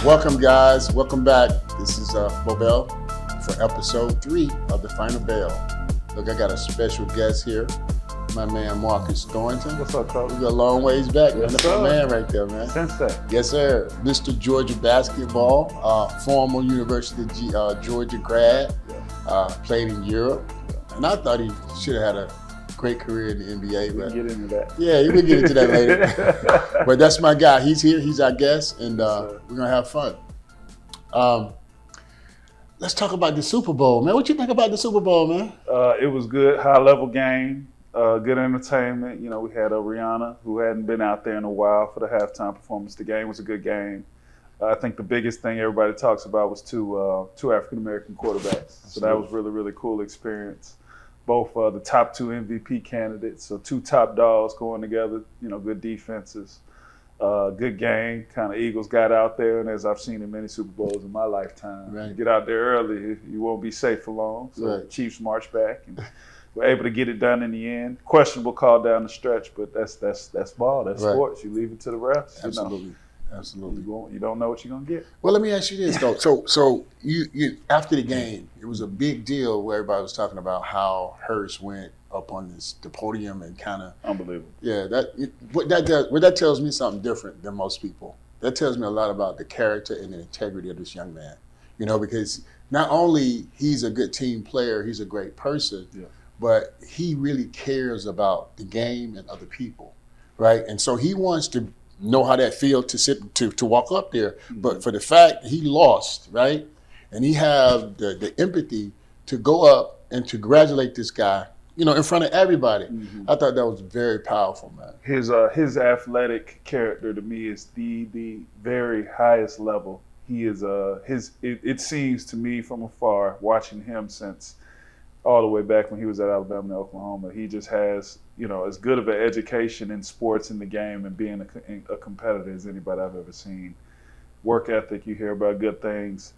Welcome, guys. Welcome back. This is Bobel for episode 3 of The Final Bell. Look, I got a special guest here, my man Marcus Thornton. What's up, Coach? We're a long ways back, man. Yes, That's sir. my man right there, man. Sensei. Yes, sir. Mr. Georgia basketball, former University of Georgia grad, played in Europe. And I thought he should have had a great career in the NBA. We But can get into that. yeah, we'll get into that later. But that's my guy. He's here. He's our guest, and we're going to have fun. Let's talk about the Super Bowl, man. What you think about the Super Bowl, man? It was good, high-level game, good entertainment. You know, we had Rihanna, who hadn't been out there in a while for the halftime performance. The game was a good game. I think the biggest thing everybody talks about was two African-American quarterbacks. So that was really, really cool experience. Both the top 2 MVP candidates, so 2 top dogs going together, you know, good defenses. Good game, kind of Eagles got out there, and as I've seen in many Super Bowls in my lifetime, Right. you get out there early, you won't be safe for long. So Right. the Chiefs march back and were able to get it done in the end. Questionable call down the stretch, but that's ball, that's Right. sports. You leave it to the refs. Absolutely. Absolutely. You don't know what you're gonna get. Well, let me ask you this though. So you after the game, it was a big deal where everybody was talking about how Hurst went up on the podium and kind of Unbelievable. what that tells me something different than most people. That tells me a lot about the character and the integrity of this young man. You know, because not only he's a good team player, he's a great person, but he really cares about the game and other people, right? And so he wants to know how that feels to walk up there. Mm-hmm. But for the fact he lost, right? And he have the empathy to go up and to congratulate this guy, you know, in front of everybody. Mm-hmm. I thought that was very powerful, man. His athletic character to me is the very highest level. He is it seems to me from afar, watching him since all the way back when he was at Alabama and Oklahoma, he just has, you know, as good of an education in sports in the game and being a competitor as anybody I've ever seen. Work ethic, you hear about good things.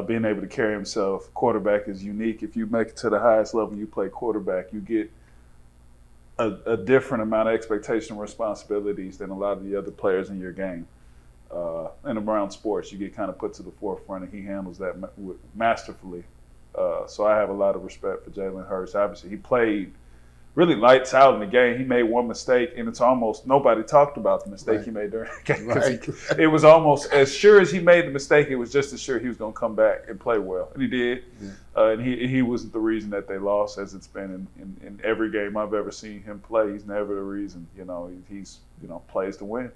Being able to carry himself. Quarterback is unique. If you make it to the highest level, you play quarterback, you get a different amount of expectation and responsibilities than a lot of the other players in your game. And around sports, you get kind of put to the forefront, and he handles that masterfully. So I have a lot of respect for Jalen Hurts. Obviously, he played really lights out in the game. He made one mistake, and it's almost nobody talked about the mistake he made during the game. Right. It was almost as sure as he made the mistake, it was just as sure he was going to come back and play well. And he did. Yeah. And he wasn't the reason that they lost, as it's been in every game I've ever seen him play. He's never the reason. You know, he's plays to win.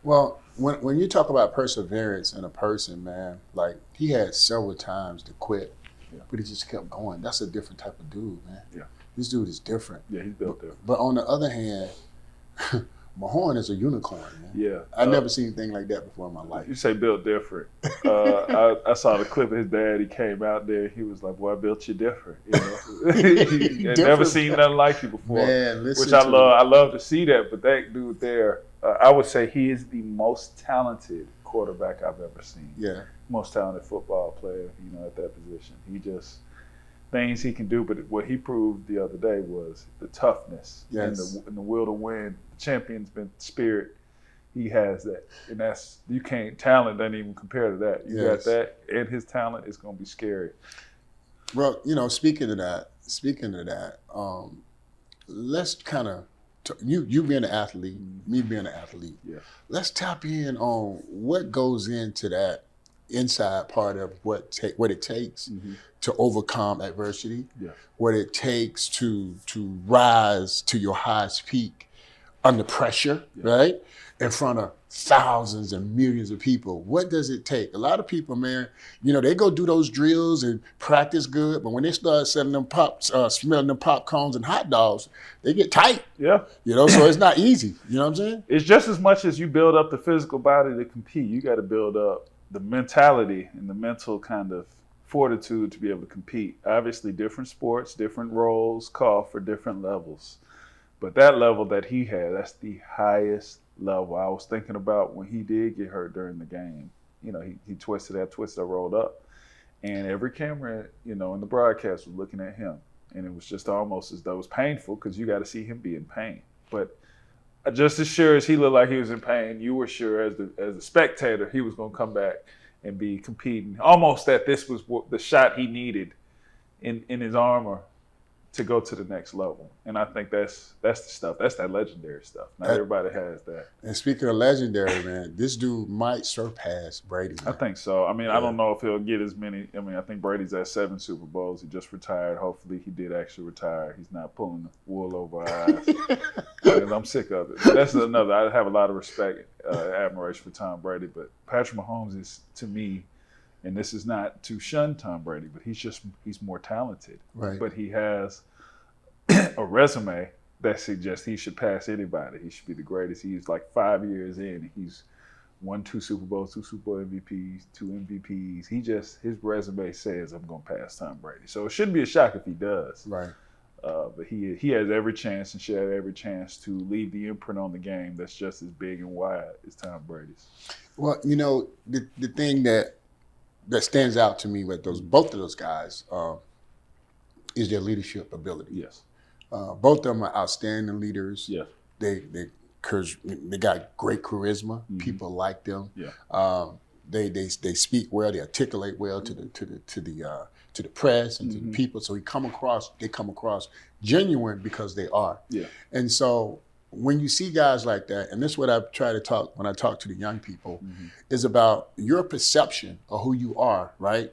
Well, when you talk about perseverance in a person, man, like he had several times to quit, but he just kept going. That's a different type of dude, man. Yeah. This dude is different. Yeah, he's built different. But on the other hand, Mahorn is a unicorn, man. Yeah. I never seen anything like that before in my life. You say built different. I saw the clip of his dad. He came out there. He was like, "Boy, I built you different." You know? I've never seen nothing like you before. Man, which I love. I love to see that. But that dude there, I would say he is the most talented quarterback I've ever seen. Yeah. Most talented football player, you know, at that position. He just things he can do, but what he proved the other day was the toughness and the will to win. The champion's been spirit. He has that, and that's talent doesn't even compare to that. You got that, and his talent is going to be scary. Well, you know, speaking of that, let's kind of you being an athlete, me being an athlete. Yeah. Let's tap in on what goes into that inside part of what it takes to overcome adversity, what it takes to rise to your highest peak under pressure, right? In front of thousands and millions of people. What does it take? A lot of people, man, you know, they go do those drills and practice good, but when they start smelling them popcorns and hot dogs, they get tight. Yeah. You know, so it's not easy. You know what I'm saying? It's just as much as you build up the physical body to compete, you got to build up the mentality and the mental kind of fortitude to be able to compete. Obviously, different sports, different roles call for different levels. But that level that he had, that's the highest level. I was thinking about when he did get hurt during the game. You know, he twisted, rolled up. And every camera, you know, in the broadcast was looking at him. And it was just almost as though it was painful because you got to see him be in pain. But just as sure as he looked like he was in pain, you were sure as a spectator he was going to come back and be competing. Almost that this was the shot he needed in his armor to go to the next level. And I think that's the stuff. That's that legendary stuff. Not everybody has that. And speaking of legendary, man, this dude might surpass Brady. Man. I think so. I mean, I don't know if he'll get as many. I mean, I think Brady's at 7 Super Bowls. He just retired. Hopefully he did actually retire. He's not pulling the wool over our eyes. Because I'm sick of it. But that's another. I have a lot of respect, admiration for Tom Brady. But Patrick Mahomes is, to me, and this is not to shun Tom Brady, but he's more talented. Right. But he has a resume that suggests he should pass anybody. He should be the greatest. He's like 5 years in. He's won 2 Super Bowls, 2 Super Bowl MVPs, 2 MVPs. His resume says I'm going to pass Tom Brady. So it shouldn't be a shock if he does. Right. But he has every chance and should have every chance to leave the imprint on the game that's just as big and wide as Tom Brady's. Well, you know, the thing that stands out to me with both of those guys is their leadership ability. Yes. Both of them are outstanding leaders. Yes. They got great charisma. Mm-hmm. People like them. Yeah. They speak well. They articulate well to the press and to the people. So they come across genuine because they are. Yeah. And so when you see guys like that, and this is what I try to talk when I talk to the young people, is about your perception of who you are, right?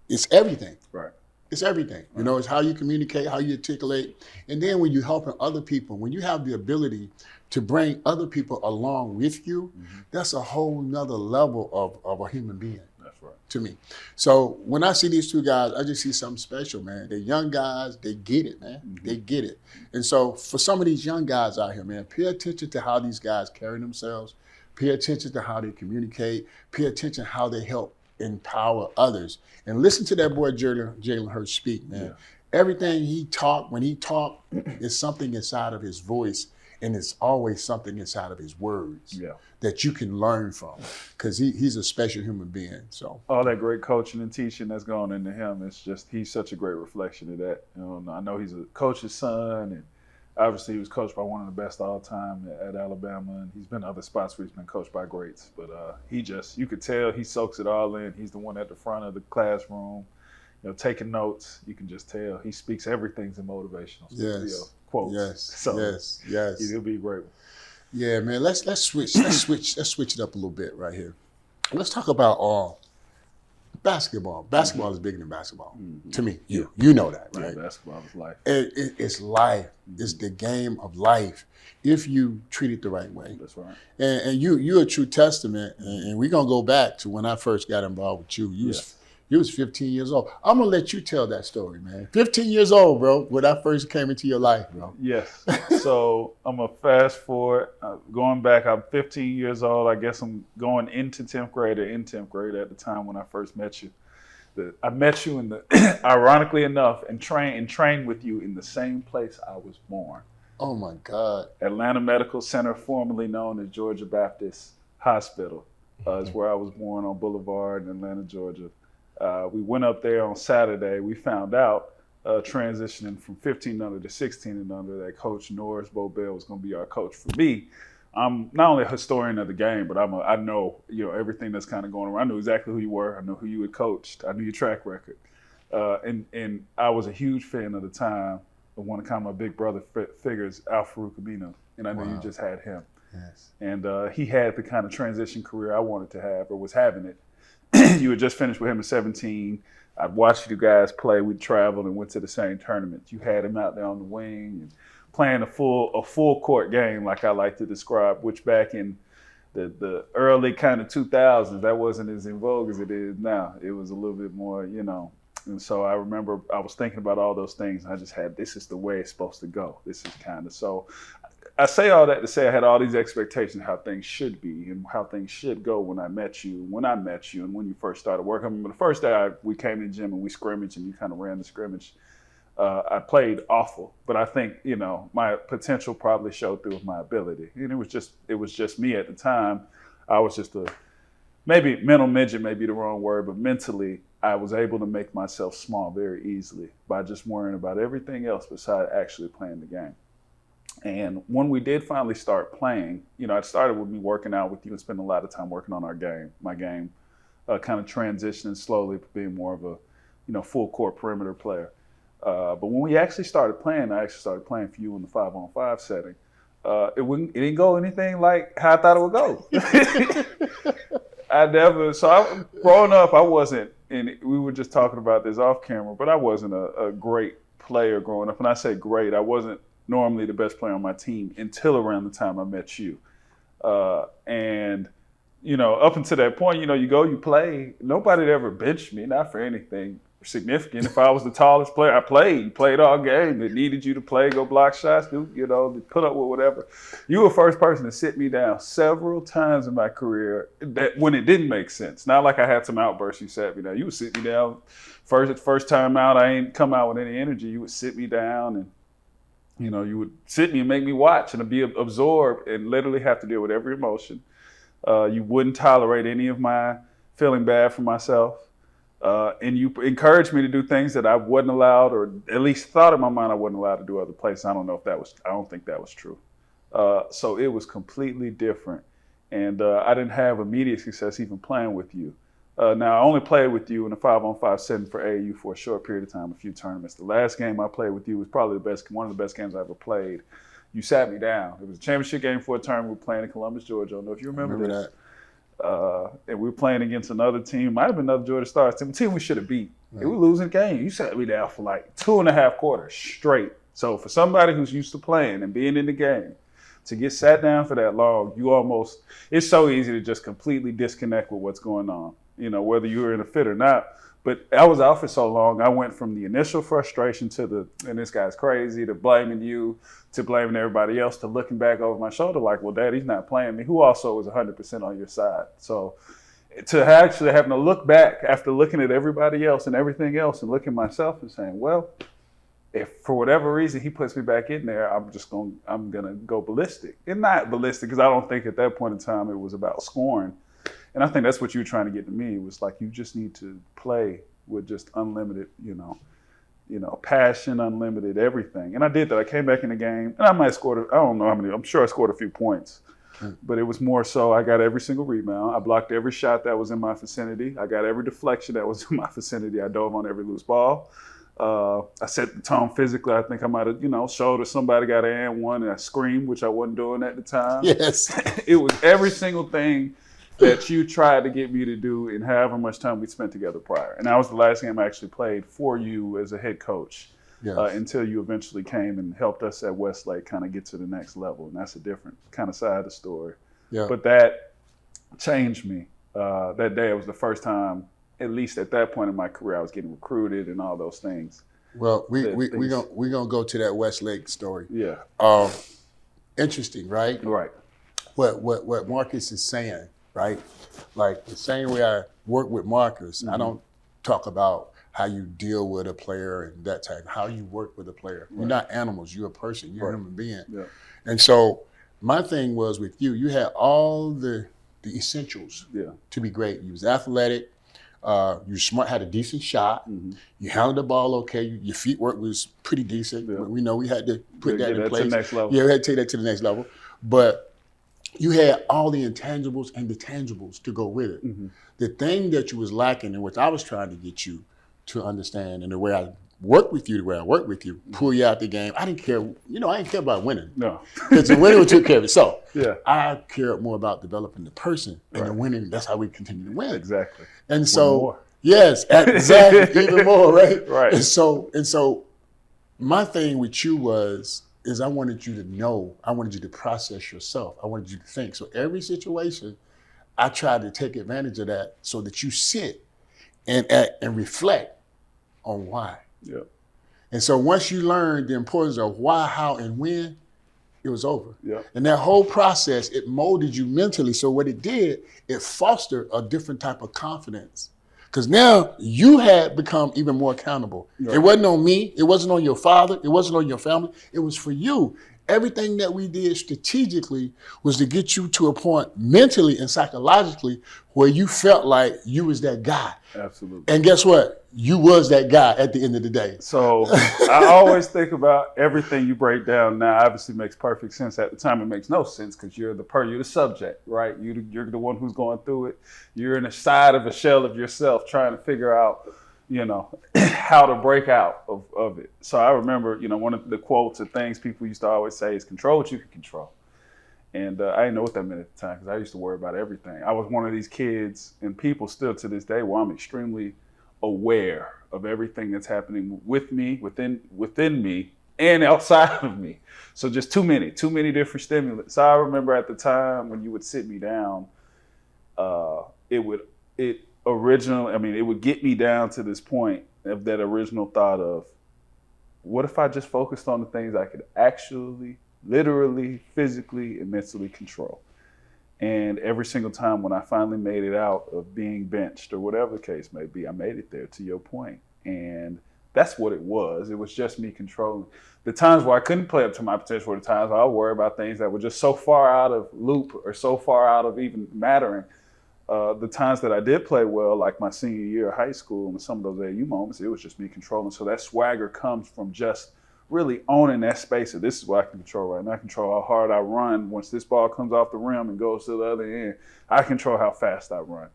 It's everything. Right. It's everything. You know, it's how you communicate, how you articulate. And then when you're helping other people, when you have the ability to bring other people along with you, that's a whole nother level of a human being. That's right. To me. So when I see these two guys, I just see something special, man. They're young guys. They get it, man. They get it. And so for some of these young guys out here, man, pay attention to how these guys carry themselves. Pay attention to how they communicate. Pay attention to how they help empower others. And listen to that boy Jalen Hurts speak, man. Yeah. Everything when he talk, is something inside of his voice, and it's always something inside of his words that you can learn from, because he's a special human being. So all that great coaching and teaching that's gone into him, it's just he's such a great reflection of that. You know, I know he's a coach's son, and obviously he was coached by one of the best all time at Alabama, and he's been other spots where he's been coached by greats. But you could tell he soaks it all in. He's the one at the front of the classroom, you know, taking notes. You can just tell he speaks everything's in motivational quotes. Yes. So yes. He'll be great. Yeah, man. Let's switch it up a little bit right here. Let's talk about basketball. Basketball is bigger than basketball to me. You know that, right? Yeah, basketball is life. It's life. It's the game of life if you treat it the right way. That's right. And you're a true testament. And we're gonna go back to when I first got involved with you. You was 15 years old. I'm gonna let you tell that story, man. 15 years old, bro, when I first came into your life, bro. Yes. So I'm gonna fast forward. Going back, I'm 15 years old. I guess I'm going into 10th grade or in 10th grade at the time when I first met you. I met you in the, ironically enough, and trained with you in the same place I was born. Oh my God. Atlanta Medical Center, formerly known as Georgia Baptist Hospital, is where I was born on Boulevard in Atlanta, Georgia. We went up there on Saturday. We found out, transitioning from 15 under to 16 and under, that Coach Norris was going to be our coach. For me, I'm not only a historian of the game, but I know, you know, everything that's kind of going around. I knew exactly who you were. I knew who you had coached. I knew your track record. And I was a huge fan of the time of one of kind of my big brother figures, Al Farouk Amino. And I knew you just had him. Yes. And he had the kind of transition career I wanted to have, or was having it. You had just finished with him at 17. I'd watched you guys play. We traveled and went to the same tournament. You had him out there on the wing and playing a full court game, like I like to describe, which back in the early kind of 2000s, that wasn't as in vogue as it is now. It was a little bit more, you know. And so I remember I was thinking about all those things. And I just had, this is the way it's supposed to go. This is kind of, so I say all that to say I had all these expectations of how things should be and how things should go when I met you, and when you first started working. I remember the first day we came to the gym and we scrimmaged, and you kind of ran the scrimmage. I played awful, but I think, my potential probably showed through with my ability. And it was just me at the time. I was just maybe mental midget may be the wrong word, but mentally I was able to make myself small very easily by just worrying about everything else besides actually playing the game. And when we did finally start playing, it started with me working out with you and spending a lot of time working on my game, kind of transitioning slowly to being more of a, full court perimeter player. But when we actually started playing, I actually started playing for you in the 5-on-5 setting. It didn't go anything like how I thought it would go. Growing up, I wasn't, and we were just talking about this off camera, but I wasn't a great player growing up. And I say great, I wasn't normally the best player on my team until around the time I met you. And, up until that point, you play. Nobody had ever benched me, not for anything significant. If I was the tallest player, I played all game. It needed you to play, go block shots, put up with whatever. You were the first person to sit me down several times in my career when it didn't make sense. Not like I had some outbursts, you sat me down. You would sit me down. First time out, I ain't come out with any energy. You would sit me down and you would sit me and make me watch and be absorbed and literally have to deal with every emotion. You wouldn't tolerate any of my feeling bad for myself. And you encouraged me to do things that I wasn't allowed, or at least thought in my mind I wasn't allowed to do other places. I don't think that was true. So it was completely different. And I didn't have immediate success even playing with you. Now, I only played with you in a 5-on-5 setting for AAU for a short period of time, a few tournaments. The last game I played with you was probably one of the best games I ever played. You sat me down. It was a championship game for a tournament. We were playing in Columbus, Georgia. I don't know if you remember that. And we were playing against another team. Might have been another Georgia Stars team. A team we should have beat. Right. We were losing the game. You sat me down for like 2.5 quarters straight. So for somebody who's used to playing and being in the game, to get sat down for that long, it's so easy to just completely disconnect with what's going on, whether you were in a fit or not. But I was out for so long, I went from the initial frustration and this guy's crazy, to blaming you, to blaming everybody else, to looking back over my shoulder like, well, Dad, he's not playing me, who also was 100% on your side. So to actually having to look back after looking at everybody else and everything else and looking at myself and saying, well, if for whatever reason he puts me back in there, I'm gonna go ballistic. And not ballistic, because I don't think at that point in time it was about scoring. And I think that's what you were trying to get to me. It was like, you just need to play with just unlimited, passion, unlimited everything. And I did that. I came back in the game, and I might have scored, I don't know how many, I'm sure I scored a few points. But it was more so I got every single rebound. I blocked every shot that was in my vicinity. I got every deflection that was in my vicinity. I dove on every loose ball. I set the tone physically. I think I might have, showed that somebody got an and one, and I screamed, which I wasn't doing at the time. Yes. It was every single thing that you tried to get me to do in however much time we spent together prior. And that was the last game I actually played for you as a head coach. Yes. Until you eventually came and helped us at Westlake kind of get to the next level. And that's a different kind of side of the story. Yeah. But that changed me. That day, it was the first time, at least at that point in my career, I was getting recruited and all those things. Well, we're gonna go to that Westlake story. Yeah. Interesting, right? Right. What Marcus is saying, right? Like the same way I work with Marcus, I don't talk about how you deal with a player and that type, how you work with a player. Right. You're not animals, you're a person, you're a human being. Yeah. And so my thing was with you, you had all the essentials to be great. You was athletic, you smart, had a decent shot, you handled the ball okay, your feet work was pretty decent. Yeah. We know we had to put that in place. To the next level. Yeah, we had to take that to the next level. But you had all the intangibles and the tangibles to go with it. The thing that you was lacking, and which I was trying to get you to understand, and the way I work with you, pull you out the game. I didn't care, I didn't care about winning. No. Because the winning took care of itself. Yeah. I cared more about developing the person, and the winning, that's how we continue to win. Exactly. And so, yes, exactly, even more, right? Right. And so my thing with you is I wanted you to know, I wanted you to process yourself. I wanted you to think. So every situation, I tried to take advantage of that so that you sit and act and reflect on why. Yep. And so once you learned the importance of why, how, and when, it was over. Yep. And that whole process, it molded you mentally. So what it did, it fostered a different type of confidence. Because now you had become even more accountable. Right. It wasn't on me. It wasn't on your father. It wasn't on your family. It was for you. Everything that we did strategically was to get you to a point mentally and psychologically where you felt like you was that guy. Absolutely. And guess what? You was that guy at the end of the day. So I always think about everything you break down now. Obviously makes perfect sense. At the time, it makes no sense because you're the subject, right? You're the one who's going through it. You're in a side of a shell of yourself trying to figure out, how to break out of it. So I remember, one of the quotes or things people used to always say is control what you can control. And I didn't know what that meant at the time because I used to worry about everything. I was one of these kids, and people still to this day, where I'm extremely aware of everything that's happening with me, within me, and outside of me. So just too many different stimulants. So I remember at the time when you would sit me down, it would get me down to this point of that original thought of, what if I just focused on the things I could actually, literally, physically, and mentally control? And every single time when I finally made it out of being benched or whatever the case may be, I made it there, to your point. And that's what it was. It was just me controlling. The times where I couldn't play up to my potential were the times I would worry about things that were just so far out of loop or so far out of even mattering. The times that I did play well, like my senior year of high school and some of those AU moments, it was just me controlling. So that swagger comes from just really owning that space of, this is what I can control right now. I control how hard I run once this ball comes off the rim and goes to the other end. I control how fast I run.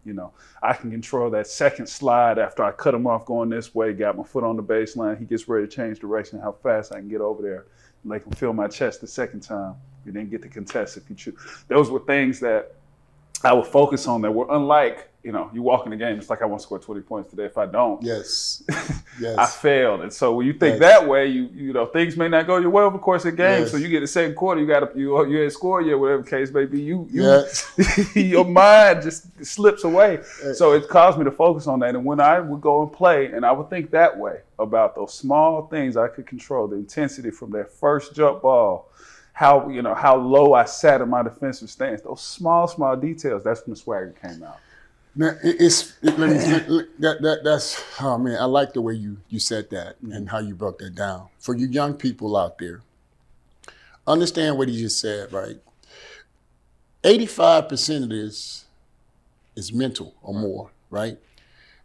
I can control that second slide after I cut him off going this way, got my foot on the baseline. He gets ready to change direction, how fast I can get over there, make him feel my chest the second time. You didn't get to contest if you choose. Those were things that I would focus on that were unlike, you walk in the game, it's like I want to score 20 points today. If I don't, yes. I failed. And so when you think that way, you things may not go your way over the course of the game. Yes. So you get the second quarter, you ain't scored yet, whatever the case may be. Your mind just slips away. So it caused me to focus on that. And when I would go and play, and I would think that way about those small things I could control, the intensity from that first jump ball, how low I sat in my defensive stance, those small details. That's when the swagger came out. Now that's oh man, I like the way you said that and how you broke that down. For you young people out there, understand what he just said, right? 85% of this is mental or more, right?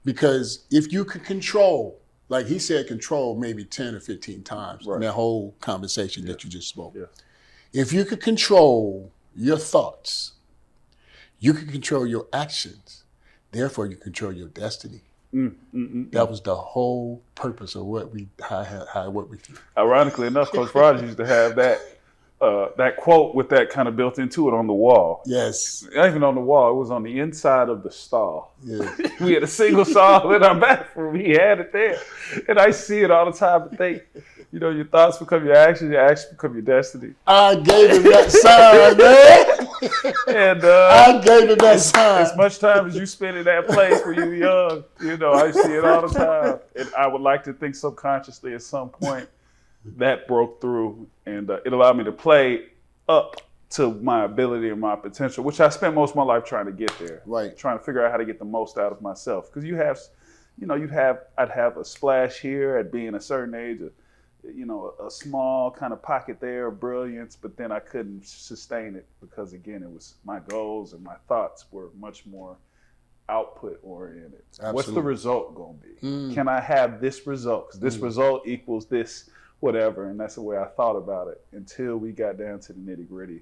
Because if you could control, like he said, control maybe 10 or 15 times in that whole conversation that you just spoke. Yeah. If you could control your thoughts, you could control your actions. Therefore, you control your destiny. That was the whole purpose of what we through. Ironically enough, Coach Rogers used to have that quote with that kind of built into it on the wall. Yes. Not even on the wall. It was on the inside of the stall. Yeah. We had a single stall in our bathroom. He had it there. And I see it all the time and think, your thoughts become your actions become your destiny. I gave him that sign, man. And I gave him that sign. As much time as you spend in that place when you were young, I see it all the time. And I would like to think subconsciously at some point that broke through, and it allowed me to play up to my ability and my potential, which I spent most of my life trying to get there. Right. Trying to figure out how to get the most out of myself. Because I'd have a splash here at being a certain age, a small kind of pocket there of brilliance, but then I couldn't sustain it because, again, it was my goals and my thoughts were much more output oriented. Absolutely. What's the result going to be? Can I have this result? Because this result equals this, whatever. And that's the way I thought about it until we got down to the nitty gritty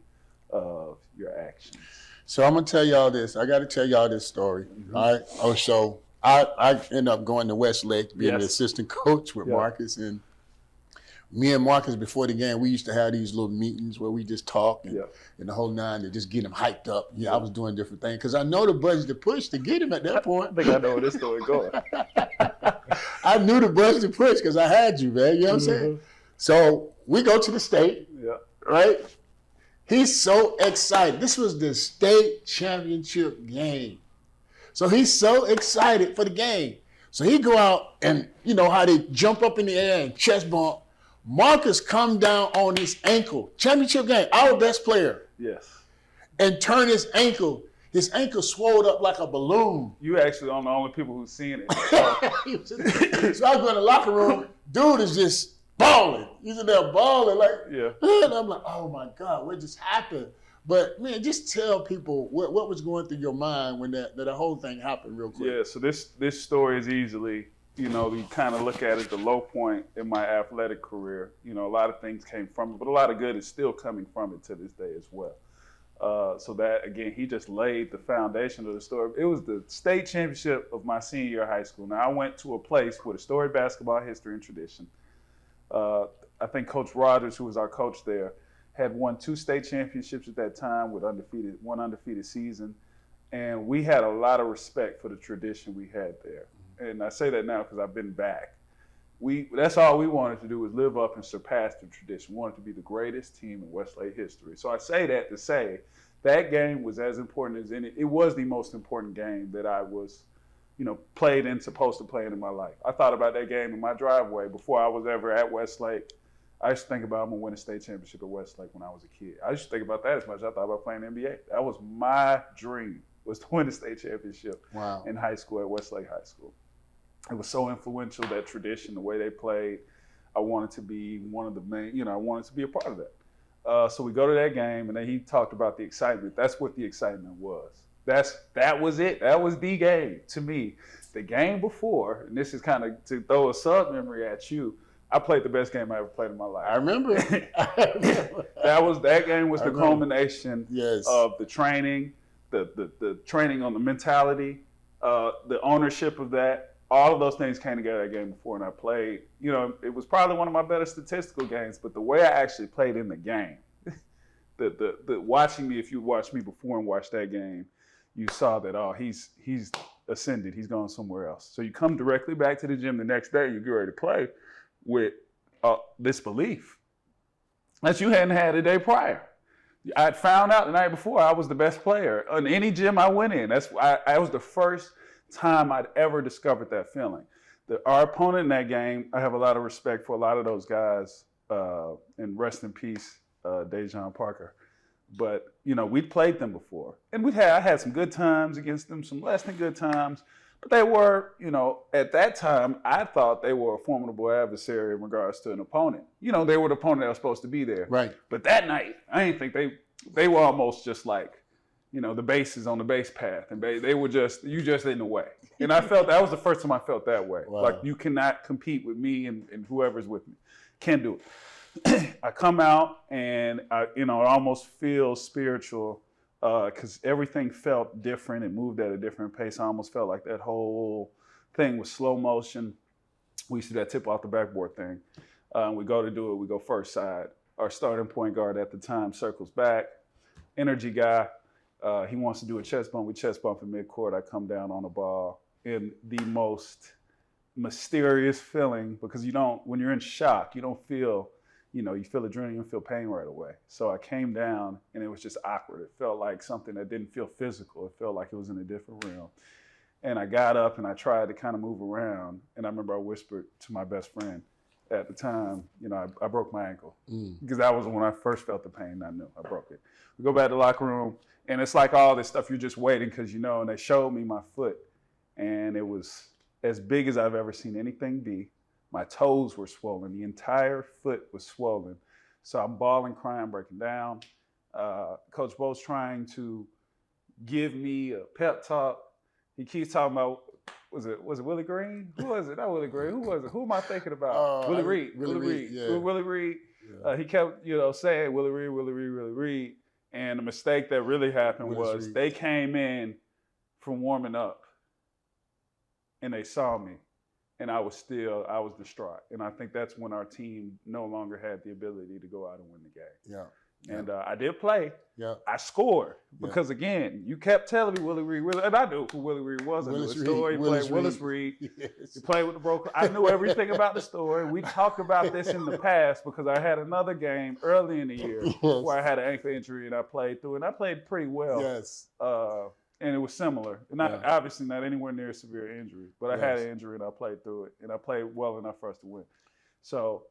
of your actions. So I'm going to tell y'all this. I got to tell y'all this story. All right. Oh, so I ended up going to Westlake, being the assistant coach with Marcus, and me and Marcus, before the game, we used to have these little meetings where we just talk and the whole nine to just get him hyped up. I was doing different things because I know the buttons to push to get him at that point. I think I know where this story going. I knew the buttons to push because I had you, man. You know what I'm saying? So we go to the state, right? He's so excited. This was the state championship game. So he's so excited for the game. So he go out and, how they jump up in the air and chest bump. Marcus come down on his ankle. Championship game, our best player. Yes. And turn his ankle. his ankle swelled up like a balloon. You actually are the only people who've seen it. So I go in the locker room, dude is just balling. He's in there balling like, and I'm like, oh my God, what just happened? But man, just tell people what was going through your mind when that whole thing happened real quick. Yeah, so this story is easily, you kind of look at it the low point in my athletic career. A lot of things came from it, but a lot of good is still coming from it to this day as well. So that, again, he just laid the foundation of the story. It was the state championship of my senior year of high school. Now, I went to a place with a storied basketball history and tradition. I think Coach Rogers, who was our coach there, had won 2 state championships at that time with one undefeated season. And we had a lot of respect for the tradition we had there. And I say that now because I've been back. That's all we wanted to do was live up and surpass the tradition. We wanted to be the greatest team in Westlake history. So I say that to say that game was as important as any. It was the most important game that I was, played and supposed to play in my life. I thought about that game in my driveway before I was ever at Westlake. I used to think about I'm going to win a state championship at Westlake when I was a kid. I used to think about that as much as I thought about playing NBA. That was my dream, was to win a state championship in high school at Westlake High School. It was so influential, that tradition, the way they played. I wanted to be one of the main, I wanted to be a part of that. So we go to that game, and then he talked about the excitement. That's what the excitement was. That was it. That was the game to me. The game before, and this is kind of to throw a sub-memory at you, I played the best game I ever played in my life. I remember. That game was the culmination of the training, the training on the mentality, the ownership of that. All of those things came together that game before, and I played. It was probably one of my better statistical games, but the way I actually played in the game, the watching me, if you watched me before and watched that game, you saw that, he's ascended, he's gone somewhere else. So you come directly back to the gym the next day, you get ready to play with this belief that you hadn't had a day prior. I'd found out the night before I was the best player in any gym I went in. I was the first time I'd ever discovered that feeling. Our opponent in that game, I have a lot of respect for a lot of those guys, and rest in peace, Dejon Parker. But, we'd played them before. And I had some good times against them, some less than good times. But they were, at that time, I thought they were a formidable adversary in regards to an opponent. They were the opponent that was supposed to be there. Right. But that night, I didn't think they were almost just like, the bases on the base path. And they were you just in the way. And I felt, that was the first time I felt that way. Wow. Like, you cannot compete with me and whoever's with me. Can't do it. I come out and, it almost feels spiritual. Because everything felt different. It moved at a different pace. I almost felt like that whole thing was slow motion. We used to do that tip off the backboard thing. We go to do it. We go first side. Our starting point guard at the time circles back. Energy guy. He wants to do a chest bump. We chest bump in midcourt. I come down on the ball in the most mysterious feeling, because when you're in shock, you don't feel, you feel adrenaline, you feel pain right away. So I came down and it was just awkward. It felt like something that didn't feel physical. It felt like it was in a different realm. And I got up and I tried to kind of move around. And I remember I whispered to my best friend at the time, I broke my ankle. Because that was when I first felt the pain. I knew I broke it. We go back to the locker room and it's like all this stuff, you're just waiting because and they showed me my foot. And it was as big as I've ever seen anything be. My toes were swollen. The entire foot was swollen. So I'm bawling, crying, breaking down. Coach Bo's trying to give me a pep talk. He keeps talking about, was it Willie Green? Who was it? Not Willie Green. Who was it? Who am I thinking about? Willie Reed. Willie Reed. Yeah. Willie Reed. Yeah. He kept, saying Willie Reed, Willie Reed, Willie Reed. And the mistake that really happened was they came in from warming up and they saw me. And I was distraught. And I think that's when our team no longer had the ability to go out and win the game. Yeah. And I did play. Yeah. I scored. Because, again, you kept telling me Willie Reed. And I knew who Willie Reed was. I knew the story. He played Willis Reed. Yes. He played with the broker. I knew everything about the story. We talked about this in the past because I had another game early in the year where I had an ankle injury and I played through. And I played pretty well. Yes. And it was similar. Obviously not anywhere near severe injury, but I had an injury and I played through it. And I played well enough for us to win. So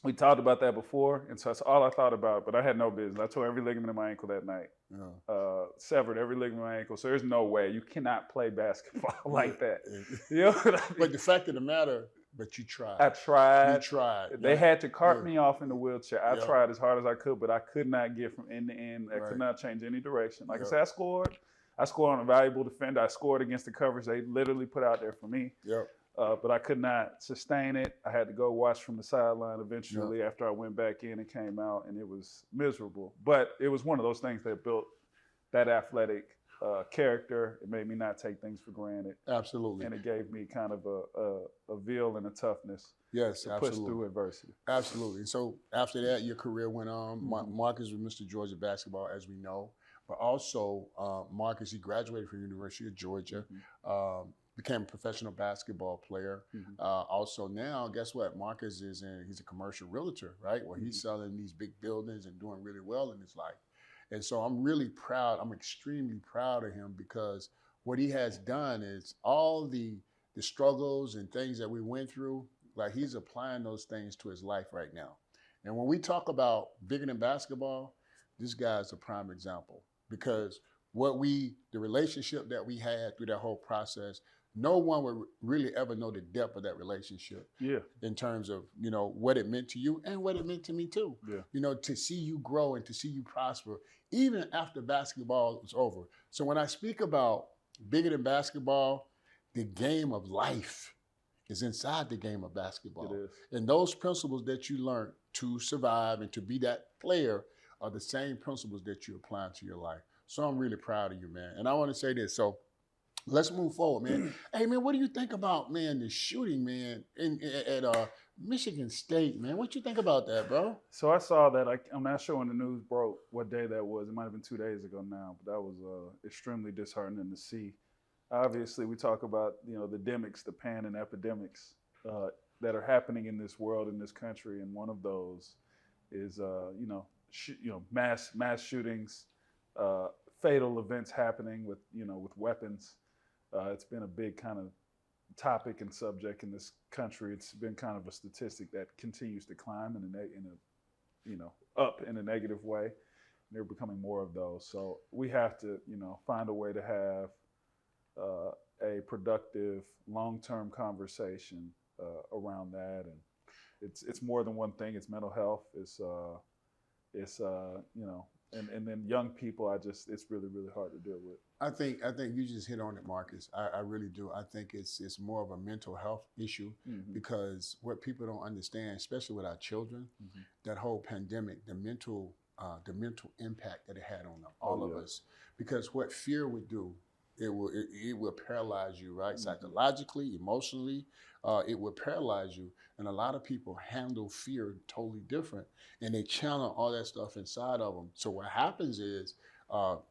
we talked about that before, and so that's all I thought about, but I had no business. I tore every ligament in my ankle that night. severed every ligament in my ankle. So there's no way you cannot play basketball like that. You know what I mean? But the fact of the matter, but you tried. I tried. You tried. They had to cart me off in the wheelchair. I Yeah. tried as hard as I could, but I could not get from end to end. I could not change any direction. Like I said, I scored. I scored on a valuable defender. I scored against the coverage they literally put out there for me. Yep. But I could not sustain it. I had to go watch from the sideline eventually after I went back in and came out, and it was miserable. But it was one of those things that built that athletic character. It made me not take things for granted. Absolutely. And it gave me kind of a zeal and a toughness to push through adversity. Absolutely. So after that, your career went on. Marcus was Mr. Georgia basketball, as we know. But also, Marcus, he graduated from the University of Georgia. Became a professional basketball player. Also now, guess what? Marcus he's a commercial realtor, right? Where he's selling these big buildings and doing really well in his life. And so I'm really proud. I'm extremely proud of him because what he has done is all the struggles and things that we went through, like he's applying those things to his life right now. And when we talk about bigger than basketball, this guy is a prime example because the relationship that we had through that whole process, no one would really ever know the depth of that relationship. Yeah. In terms of, what it meant to you and what it meant to me too. Yeah. To see you grow and to see you prosper, even after basketball was over. So when I speak about bigger than basketball, the game of life is inside the game of basketball. It is. And those principles that you learned to survive and to be that player are the same principles that you apply to your life. So I'm really proud of you, man. And I want to say this. So let's move forward, man. Hey, man, what do you think about, man, the shooting, man, at Michigan State, man? What you think about that, bro? So I saw that. I'm not sure when the news broke what day that was. It might have been 2 days ago now, but that was extremely disheartening to see. Obviously, we talk about, the demics, the pan and epidemics that are happening in this world, in this country, and one of those is, mass shootings, fatal events happening with weapons. It's been a big kind of topic and subject in this country. It's been kind of a statistic that continues to climb up in a negative way. And they're becoming more of those. So we have to, find a way to have a productive, long-term conversation around that. And it's more than one thing. It's mental health. And then young people, it's really, really hard to deal with. I think you just hit on it, Marcus. I really do. I think it's more of a mental health issue because what people don't understand, especially with our children, that whole pandemic, the mental impact that it had on all of us. Because what fear would do, it will paralyze you, right? Psychologically, emotionally, it will paralyze you. And a lot of people handle fear totally different, and they channel all that stuff inside of them. So what happens is,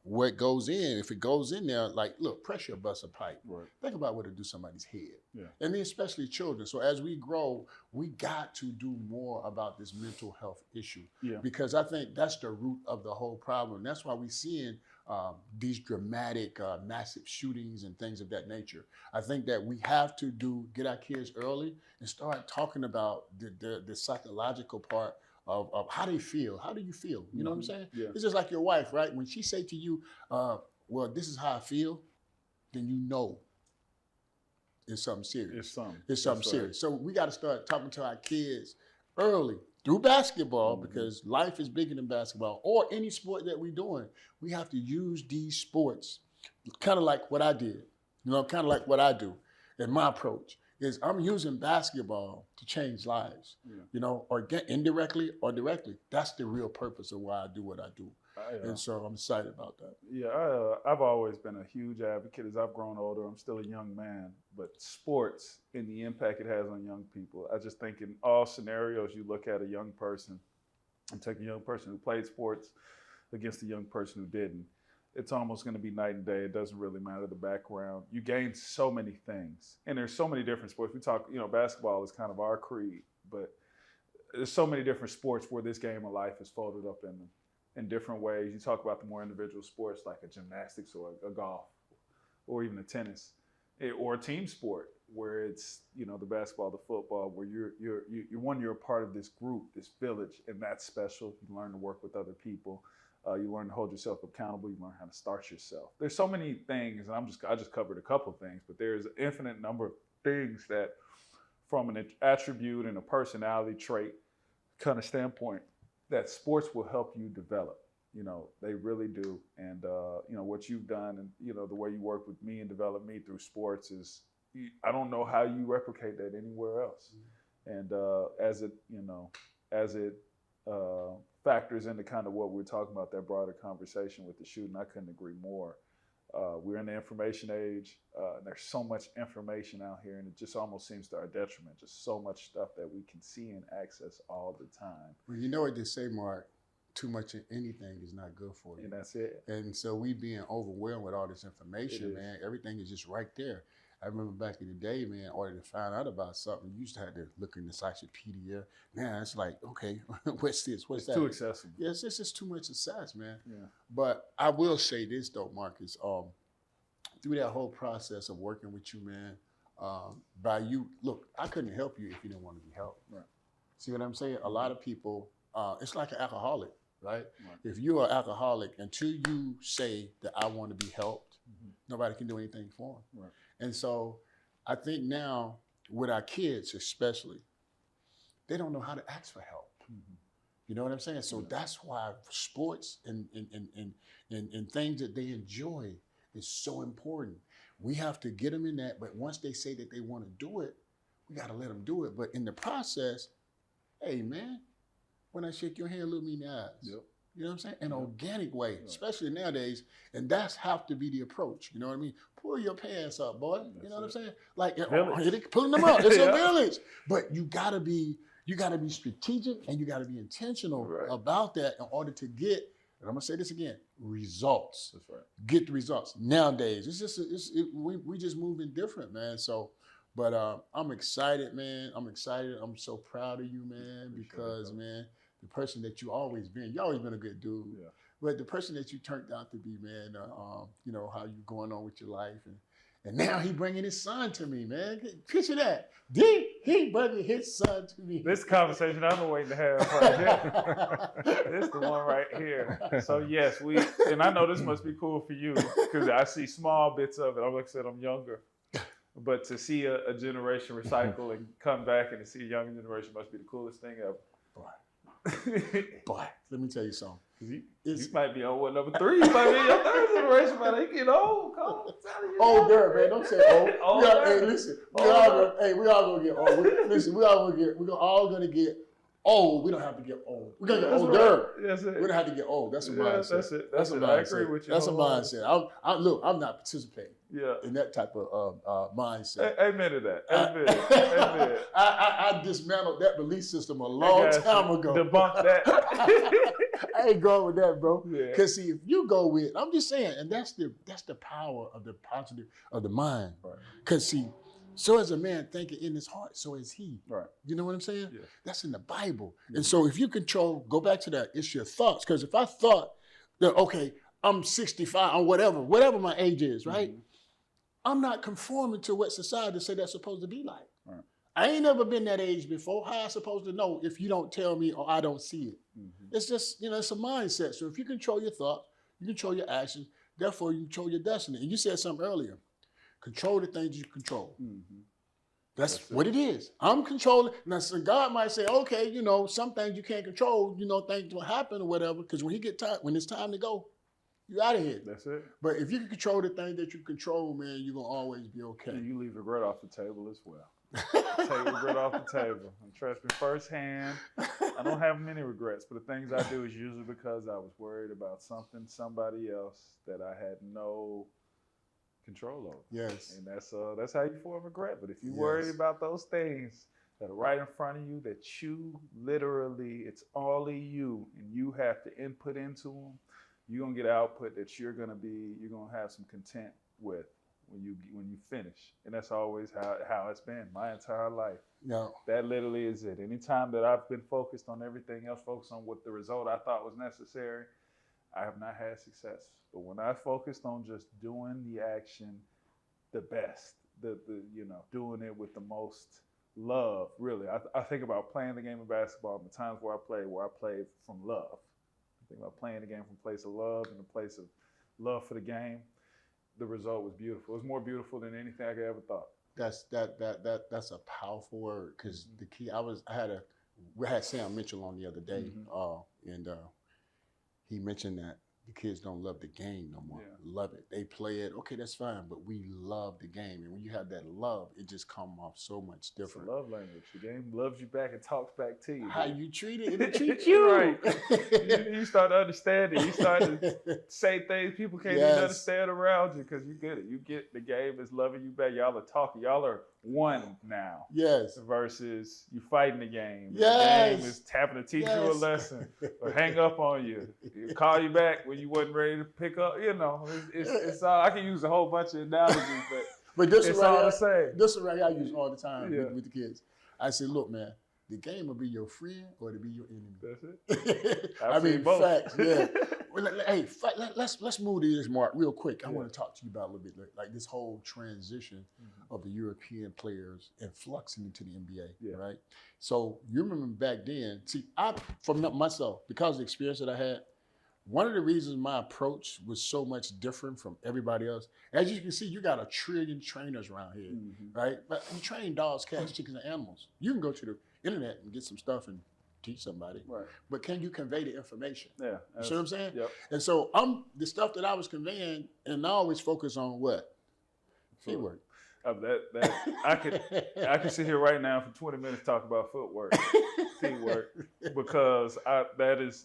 what goes in, if it goes in there, like, look, pressure busts a pipe. Right. Think about what it do to somebody's head. Yeah. And then especially children. So as we grow, we got to do more about this mental health issue. Yeah. Because I think that's the root of the whole problem. That's why we're seeing these dramatic, massive shootings and things of that nature. I think that we have to get our kids early and start talking about the psychological part of how they feel. How do you feel? You know what I'm saying? Yeah. It's just like your wife, right? When she say to you, well, this is how I feel, then you know it's something serious. It's something serious. So we got to start talking to our kids early through basketball because life is bigger than basketball or any sport that we're doing. We have to use these sports kind of like what I did, kind of like what I do in my approach. Is I'm using basketball to change lives, or get indirectly or directly. That's the real purpose of why I do what I do. And so I'm excited about that. Yeah, I've always been a huge advocate. As I've grown older, I'm still a young man, but sports and the impact it has on young people. I just think in all scenarios, you look at a young person and take a young person who played sports against a young person who didn't. It's almost going to be night and day. It doesn't really matter the background. You gain so many things. And there's so many different sports. We talk, basketball is kind of our creed, but there's so many different sports where this game of life is folded up in them in different ways. You talk about the more individual sports like a gymnastics or a golf or even a tennis or a team sport where it's, the basketball, the football, where you're a part of this group, this village, and that's special. You learn to work with other people. You learn to hold yourself accountable. You learn how to start yourself. There's so many things, and I just covered a couple of things, but there's an infinite number of things that, from an attribute and a personality trait kind of standpoint, that sports will help you develop. They really do. And, what you've done and, the way you work with me and develop me through sports is, I don't know how you replicate that anywhere else. And as it factors into kind of what we're talking about, that broader conversation with the shooting, I couldn't agree more. We're in the information age. And there's so much information out here, and it just almost seems to our detriment. Just so much stuff that we can see and access all the time. Well, you know what they say, Mark? Too much of anything is not good for you. And that's it. And so we being overwhelmed with all this information, man, everything is just right there. I remember back in the day, man, in order to find out about something, you used to have to look in the encyclopedia. Now it's like, okay, what's this? What's that? It's too accessible. Yes, it's just too much access, man. Yeah. But I will say this, though, Marcus, through that whole process of working with you, man, look, I couldn't help you if you didn't want to be helped. Right. See what I'm saying? A lot of people, it's like an alcoholic. Right? If you're an alcoholic, until you say that I want to be helped, nobody can do anything for them. Right. And so I think now with our kids especially, they don't know how to ask for help. You know what I'm saying? So that's why sports and things that they enjoy is so important. We have to get them in that, but once they say that they want to do it, we got to let them do it. But in the process, hey, man, when I shake your hand, look me in the eyes. Yep. You know what I'm saying? An organic way, especially nowadays. And that's have to be the approach. You know what I mean? Pull your pants up, boy. You know what I'm saying? Like pulling them up. It's a village. But you gotta be strategic and you gotta be intentional about that in order to get, and I'm gonna say this again, results. That's right. Get the results. Nowadays, we just moving different, man. So, but I'm excited, man. I'm excited. I'm so proud of you, man, because, man, the person that you always been a good dude. Yeah. But the person that you turned out to be, man, how you going on with your life. And now he bringing his son to me, man. Picture that. He bringing his son to me. This conversation I've been waiting to have right here. This is the one right here. So, yes, and I know this must be cool for you because I see small bits of it. Like I said, I'm younger. But to see a generation recycle and come back and to see a younger generation must be the coolest thing ever. Boy, let me tell you something. You might be on number 3. You might be in your 3rd generation, man. You get old. Come on, older, man. Don't say old. Hey, listen. We all gonna get old. We're all gonna get old. We don't have to get old. We're gonna get older. Right. That's it. We don't have to get old. That's a mindset. That's a mindset. I agree with you. That's a mindset. I'm not participating in that type of mindset. Amen to that. Amen. I dismantled that belief system a long time ago. Debunk that. I ain't going with that, bro. Because see, if you go with, I'm just saying, and that's the power of the positive of the mind. Because see, so as a man thinking in his heart, so is he. Right. You know what I'm saying? Yeah. That's in the Bible. And so if you go back to that, it's your thoughts. Because if I thought that, okay, I'm 65 or whatever my age is, right? I'm not conforming to what society say that's supposed to be like. Right. I ain't never been that age before. How am I supposed to know if you don't tell me or I don't see it? It's just, it's a mindset. So if you control your thoughts, you control your actions, therefore you control your destiny. And you said something earlier. Control the things you control. That's what it is. I'm controlling. Now, so God might say, okay, some things you can't control, things will happen or whatever, because when it's time to go, you're out of here. That's it. But if you can control the things that you control, man, you're going to always be okay. And you leave regret off the table as well. Take regret off the table. And trust me, firsthand, I don't have many regrets, but the things I do is usually because I was worried about somebody else that I had no control over. Yes. And that's how you form regret. But if you worry about those things that are right in front of you, that you literally, it's all in you, and you have to input into them, you're going to get output that you're going to have some content with when you finish. And that's always how it's been my entire life. No. That literally is it. Anytime that I've been focused on everything else, focused on what the result I thought was necessary, I have not had success. But when I focused on just doing the action the best, doing it with the most love, really. I think about playing the game of basketball and the times where I played from love. think about playing the game from a place of love and a place of love for the game. The result was beautiful. It was more beautiful than anything I could ever thought. That's a powerful word, because the key. We had Sam Mitchell on the other day, and he mentioned that the kids don't love the game no more. Yeah. Love it. They play it. Okay, that's fine, but we love the game. And when you have that love, it just comes off so much different. It's a love language. The game loves you back and talks back to you. How you treat it, it treats you. Right. You start to understand it. You start to say things people can't even understand around you, because you get it. You get the game is loving you back. Y'all are talking. Y'all are one now. Yes. Versus you fighting the game. Yes. The game is having to teach you a lesson or hang up on you. Call you back when you wasn't ready to pick up. You know, it's all. I can use a whole bunch of analogies, but this it's all the same. This is what I use all the time with the kids. I say, look, man, the game will be your friend or it'll be your enemy. That's it. I mean, both. Facts. Yeah. Well, hey, let's move to this, Mark, real quick. I want to talk to you about a little bit like this whole transition of the European players influxing into the NBA, right? So you remember back then, see, from myself, because of the experience that I had, one of the reasons my approach was so much different from everybody else, as you can see, you got 1 trillion trainers around here, right? But you train dogs, cats, chickens, and animals. You can go to the internet and get some stuff and teach somebody, right? But can you convey the information? Yeah, you see what I'm saying? Yep. And so the stuff that I was conveying, and I always focus on what? Footwork. I could sit here right now for 20 minutes talk about footwork, teamwork, because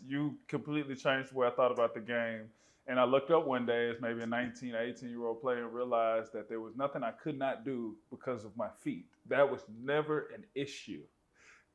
you completely changed the way I thought about the game. And I looked up one day as maybe a 19, 18-year-old player and realized that there was nothing I could not do because of my feet. That was never an issue,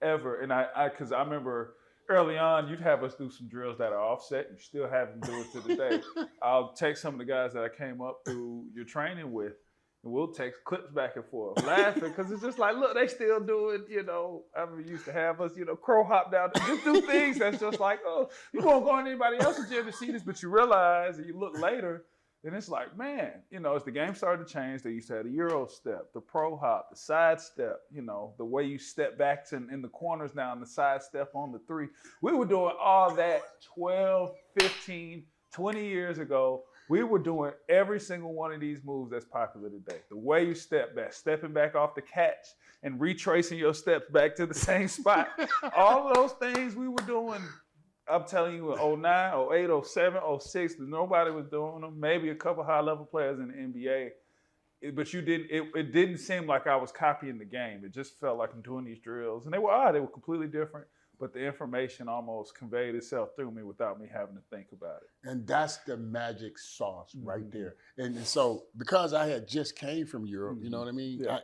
ever. And because I remember early on, you'd have us do some drills that are offset. You still have them do it to the day. I'll take some of the guys that I came up through your training with, and we'll text clips back and forth, laughing, because it's just like, look, they still doing, I remember you used to have us, crow hop down, just do things that's just like, oh, you won't go in anybody else's gym to see this, but you realize, and you look later, and it's like, man, as the game started to change, they used to have the Euro step, the pro hop, the side step, the way you step back in the corners now and the side step on the three. We were doing all that 12, 15, 20 years ago. We were doing every single one of these moves that's popular today. The way you step back, stepping back off the catch and retracing your steps back to the same spot. All of those things we were doing, I'm telling you, in 09, 08, 07, 06, nobody was doing them. Maybe a couple high-level players in the NBA. But it didn't seem like I was copying the game. It just felt like I'm doing these drills. And they were completely different. But the information almost conveyed itself through me without me having to think about it. And that's the magic sauce right there. And so because I had just came from Europe, you know what I mean? Yeah.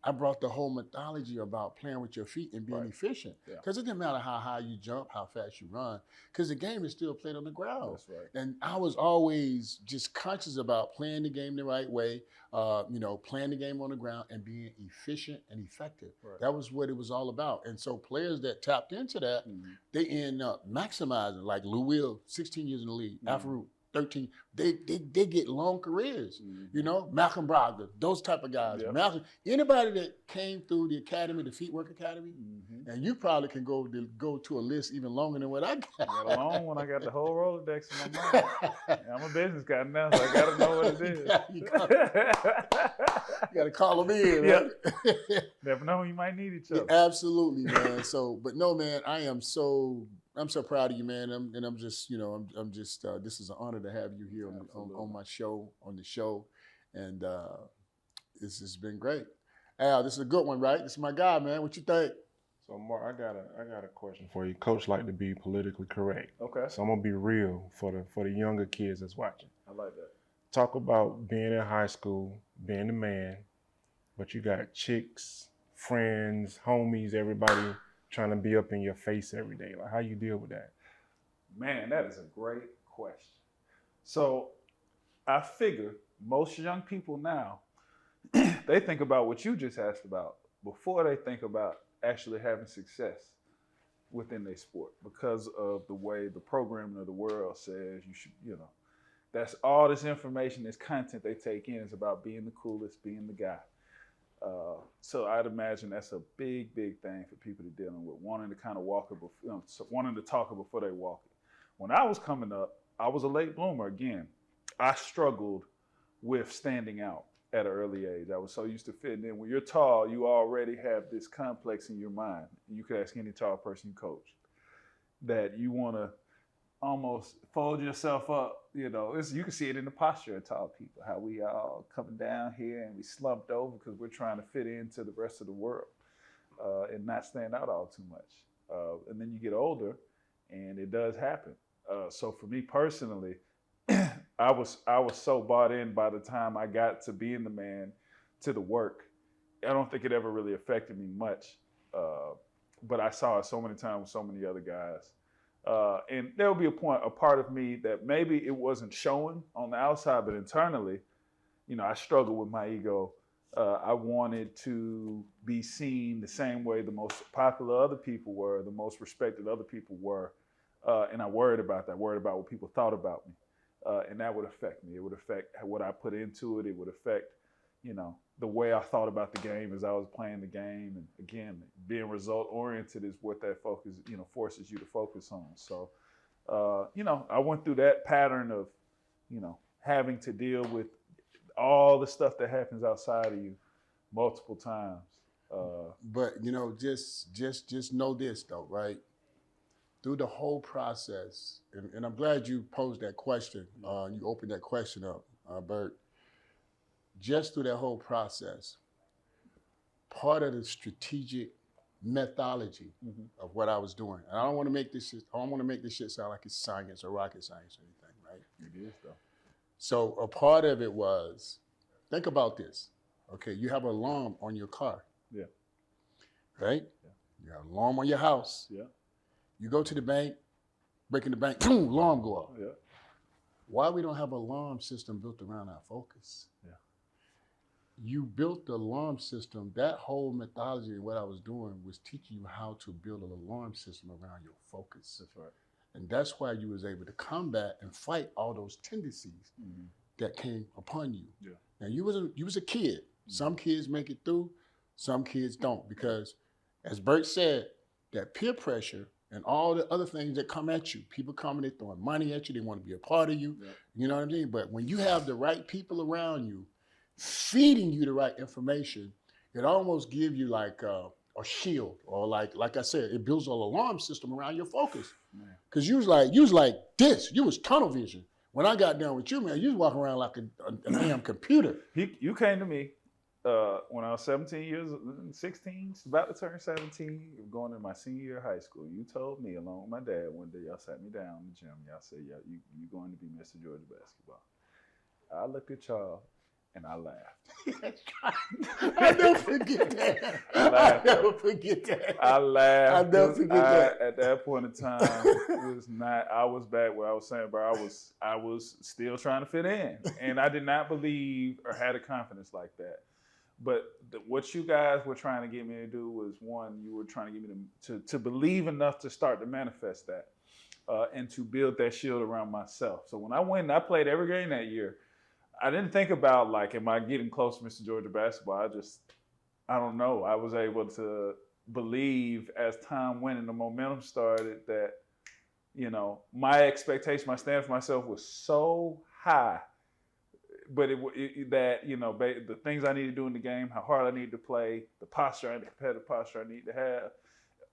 I brought the whole mythology about playing with your feet and being efficient. Because it didn't matter how high you jump, how fast you run, because the game is still played on the ground. That's right. And I was always just conscious about playing the game the right way, playing the game on the ground and being efficient and effective. Right. That was what it was all about. And so players that tapped into that, they end up maximizing, like Lou Will, 16 years in the league, Afro 13, they get long careers, Malcolm Brogdon, those type of guys. Yep. Malcolm, anybody that came through the academy, the Feetwork Academy, and you probably can go to a list even longer than what I got. I got a long one. I got the whole Rolodex in my mind. I'm a business guy now, so I got to know what it is. You got to call them in, right? Yep. Never know, you might need each other. Yeah, absolutely, man. But no, man, I'm so proud of you, man. I'm just, this is an honor to have you here on my show, on the show. And this has been great. Al, this is a good one, right? This is my guy, man. What you think? So, Mark, I got a question for you. Coach like to be politically correct. Okay. So I'm gonna be real for the younger kids that's watching. I like that. Talk about being in high school, being the man, but you got chicks, friends, homies, everybody trying to be up in your face every day. Like, how you deal with that? Man, that is a great question. So I figure most young people now, they think about what you just asked about before they think about actually having success within their sport, because of the way the programming of the world says you should, that's all this information, this content they take in is about being the coolest, being the guy. So I'd imagine that's a big, big thing for people to dealing with, wanting to kind of walk it, wanting to talk it before they walk it. When I was coming up, I was a late bloomer again. I struggled with standing out at an early age. I was so used to fitting in. When you're tall, you already have this complex in your mind. You could ask any tall person you coach that you want to almost fold yourself up. You know, you can see it in the posture of tall people, how we all coming down here and we slumped over because we're trying to fit into the rest of the world and not stand out all too much. And then you get older and it does happen. So for me personally, I was so bought in by the time I got to being the man, to the work. I don't think it ever really affected me much, but I saw it so many times with so many other guys. And there will be a part of me that maybe it wasn't showing on the outside, but internally, you know, I struggled with my ego. I wanted to be seen the same way the most popular other people were, the most respected other people were, and I worried about that. Worried about what people thought about me. And that would affect me. It would affect what I put into it. It would affect, you know, the way I thought about the game as I was playing the game. And again, being result oriented is what that focus, you know, forces you to focus on. So, you know, I went through that pattern of, you know, having to deal with all the stuff that happens outside of you multiple times. But you know, just know this though, right? Through the whole process, and I'm glad you posed that question, you opened that question up, Bert. Just through that whole process, part of the strategic methodology of what I was doing, and I don't want to make this shit sound like it's science or rocket science or anything, right? It is though. So a part of it was, think about this. Okay, you have an alarm on your car. Yeah. Right? Yeah. You have an alarm on your house. Yeah. You go to the bank, break in the bank, boom, alarm go off. Yeah. Why we don't have an alarm system built around our focus? Yeah. You built the alarm system. That whole methodology and what I was doing was teaching you how to build an alarm system around your focus. That's right. And that's why you was able to combat and fight all those tendencies that came upon you. Yeah. Now you was a kid. Some kids make it through, some kids don't, because as Bert said, that peer pressure and all the other things that come at you, people coming, they throwing money at you, they want to be a part of you. Yeah. You know what I mean? But when you have the right people around you, feeding you the right information, it almost gives you like a shield, or like I said, it builds an alarm system around your focus. Because you was like this, you was tunnel vision. When I got done with you, man, you was walking around like a damn computer. You came to me when I was 16, about to turn 17, going into my senior year of high school. You told me, along with my dad, one day, y'all sat me down in the gym. Y'all said, yeah, you going to be Mr. Georgia basketball. I looked at y'all and I laughed. I'll never forget that. I'll never forget that. I laughed. I'll never forget that. At that point in time, it was not. I was back where I was saying, bro. I was still trying to fit in, and I did not believe or had a confidence like that. But what you guys were trying to get me to do was, one, you were trying to get me to believe enough to start to manifest that, and to build that shield around myself. So when I went and I played every game that year, I didn't think about, like, am I getting close to Mr. Georgia basketball? I don't know. I was able to believe as time went and the momentum started that, you know, my expectation, my standard for myself was so high. But that, you know, the things I need to do in the game, how hard I need to play, the posture, the competitive posture I need to have.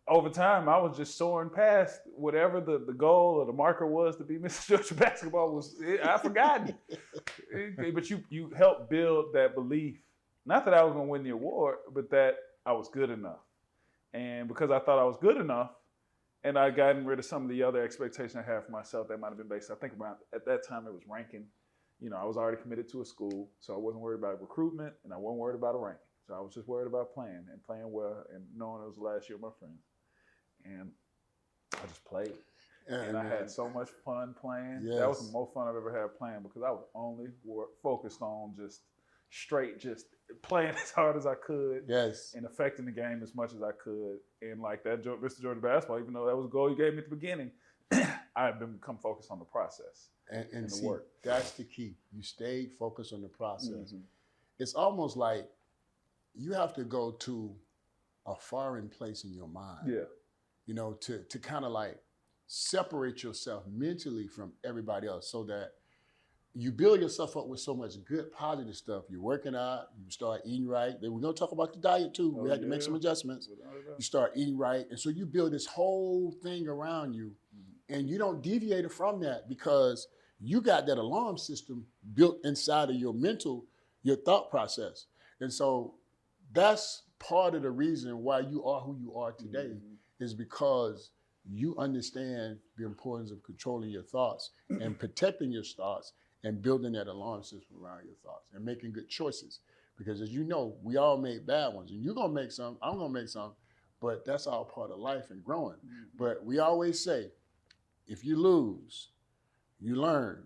Over time, I was just soaring past whatever the goal or the marker was to be Mr. Georgia basketball was. I forgot it. But you helped build that belief. Not that I was going to win the award, but that I was good enough. And because I thought I was good enough, and I gotten rid of some of the other expectations I had for myself that might have been based, I think about, at that time it was ranking. You know, I was already committed to a school, so I wasn't worried about recruitment, and I wasn't worried about a ranking. So I was just worried about playing well and knowing it was the last year of my friends. And I just played. And I had so much fun playing. Yes. That was the most fun I've ever had playing, because I was only focused on just playing as hard as I could. Yes. And affecting the game as much as I could. And like that Mr. Georgia basketball, even though that was a goal you gave me at the beginning, I've become focused on the process and the see, work. That's the key. You stayed focused on the process. Mm-hmm. It's almost like you have to go to a foreign place in your mind. Yeah. You know, to kind of like separate yourself mentally from everybody else so that you build yourself up with so much good, positive stuff. You're working out, you start eating right. Then we're going to talk about the diet too. We had to make some adjustments. You start eating right. And so you build this whole thing around you, and you don't deviate from that because you got that alarm system built inside of your mental, your thought process. And so that's part of the reason why you are who you are today is because you understand the importance of controlling your thoughts and protecting your thoughts and building that alarm system around your thoughts and making good choices. Because as you know, we all make bad ones. And you're going to make some, I'm going to make some, but that's all part of life and growing. But we always say, if you lose, you learn.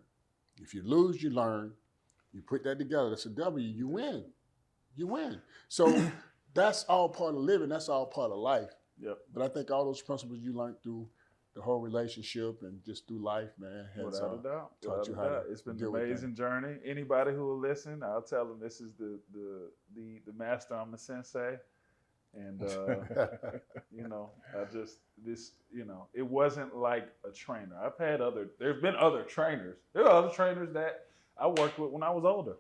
If you lose, you learn. You put that together, that's a W, you win. You win. So that's all part of living. That's all part of life. Yep. But I think all those principles you learned through the whole relationship and just through life, man, has without a doubt. taught you how to It's been an deal with amazing journey. Anybody who will listen, I'll tell them this is the master. I'm the sensei, and you know, it wasn't like a trainer. There's been other trainers. There are other trainers that I worked with when I was older.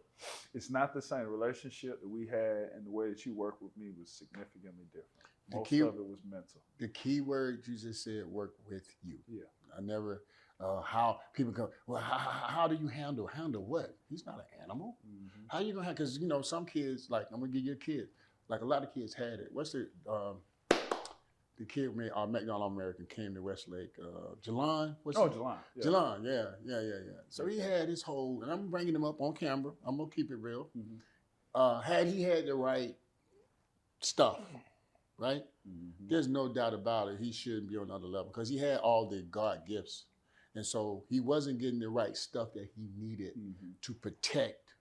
It's not the same. The relationship that we had and the way that you worked with me was significantly different. Most of it was mental. The key word you just said, work with you. Yeah. I never, how people go, well, how do you handle what? He's not an animal. How you going to because, you know, some kids, like, I'm going to give you a kid, like a lot of kids had it. What's the kid, McDonald American came to Westlake, Jelon? Jelon. Yeah. Jelon, yeah. So he had his whole, and I'm bringing him up on camera. I'm going to keep it real. Had he had the right stuff, right? There's no doubt about it. He shouldn't be on another level because he had all the God gifts. And so he wasn't getting the right stuff that he needed to protect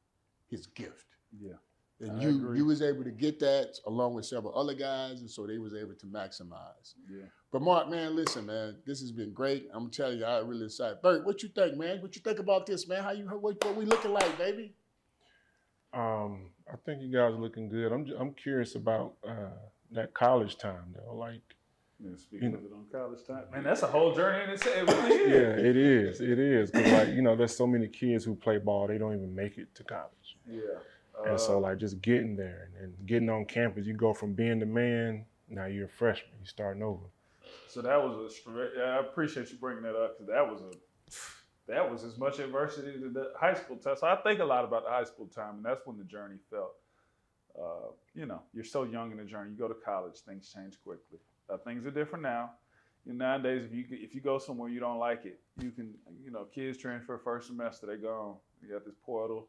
his gift. Yeah. And you was able to get that along with several other guys, and so they was able to maximize. Yeah. But Mark, man, listen, man, this has been great. I'm telling you, I'm really excited. Bert, what you think, man? What you think about this, man? What we looking like, baby? I think you guys are looking good. I'm curious about that college time though. Like, speaking of it on college time, man, that's a whole journey in itself. It really is. Yeah, it is. It is because, like, you know, there's so many kids who play ball, they don't even make it to college. Yeah. And so, like, just getting there and getting on campus, you go from being the man, now you're a freshman, you're starting over. So that was I appreciate you bringing that up because that was as much adversity as the high school time. So I think a lot about the high school time, and that's when the journey felt. You know, you're so young in the journey. You go to college, things change quickly. Things are different now. You know, nowadays, if you go somewhere you don't like it, you can, you know, kids transfer first semester, they gone. You got this portal.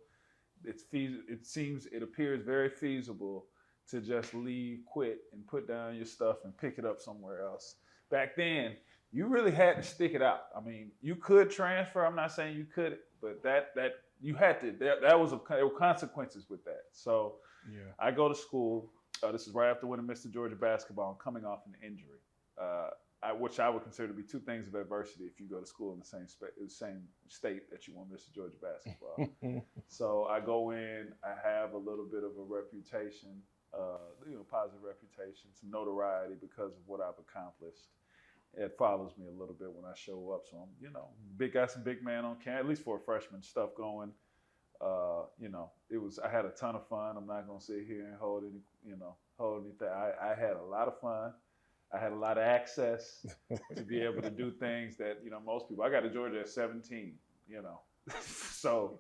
It appears very feasible to just leave, quit, and put down your stuff and pick it up somewhere else. Back then, you really had to stick it out. I mean, you could transfer. I'm not saying you couldn't, but that you had to. There were consequences with that. So yeah. I go to school. This is right after winning Mr. Georgia basketball and coming off an injury, which I would consider to be two things of adversity if you go to school in the same state that you won Mr. Georgia basketball. So I go in. I have a little bit of a reputation, positive reputation, some notoriety because of what I've accomplished. It follows me a little bit when I show up. So I'm, got some big man on campus, at least for a freshman, stuff going. I had a ton of fun. I'm not gonna sit here and hold anything. I had a lot of fun. I had a lot of access to be able to do things that, most people. I got to Georgia at 17, so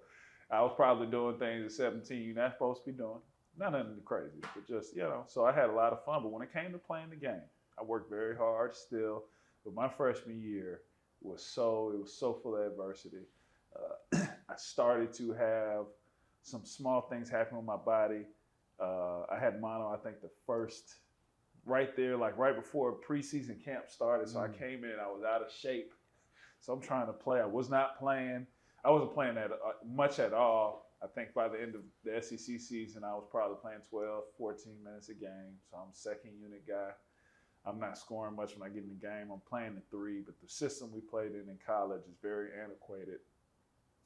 I was probably doing things at 17 you're not supposed to be doing. Not nothing crazy, but just, so I had a lot of fun. But when it came to playing the game, I worked very hard still. But my freshman year was so full of adversity. I started to have some small things happen with my body. I had mono, I think the first, right there, like right before preseason camp started. So I came in, I was out of shape. So I'm trying to play. I was not playing. I wasn't playing that much at all. I think by the end of the SEC season, I was probably playing 12, 14 minutes a game. So I'm second unit guy. I'm not scoring much when I get in the game. I'm playing the three, but the system we played in college is very antiquated.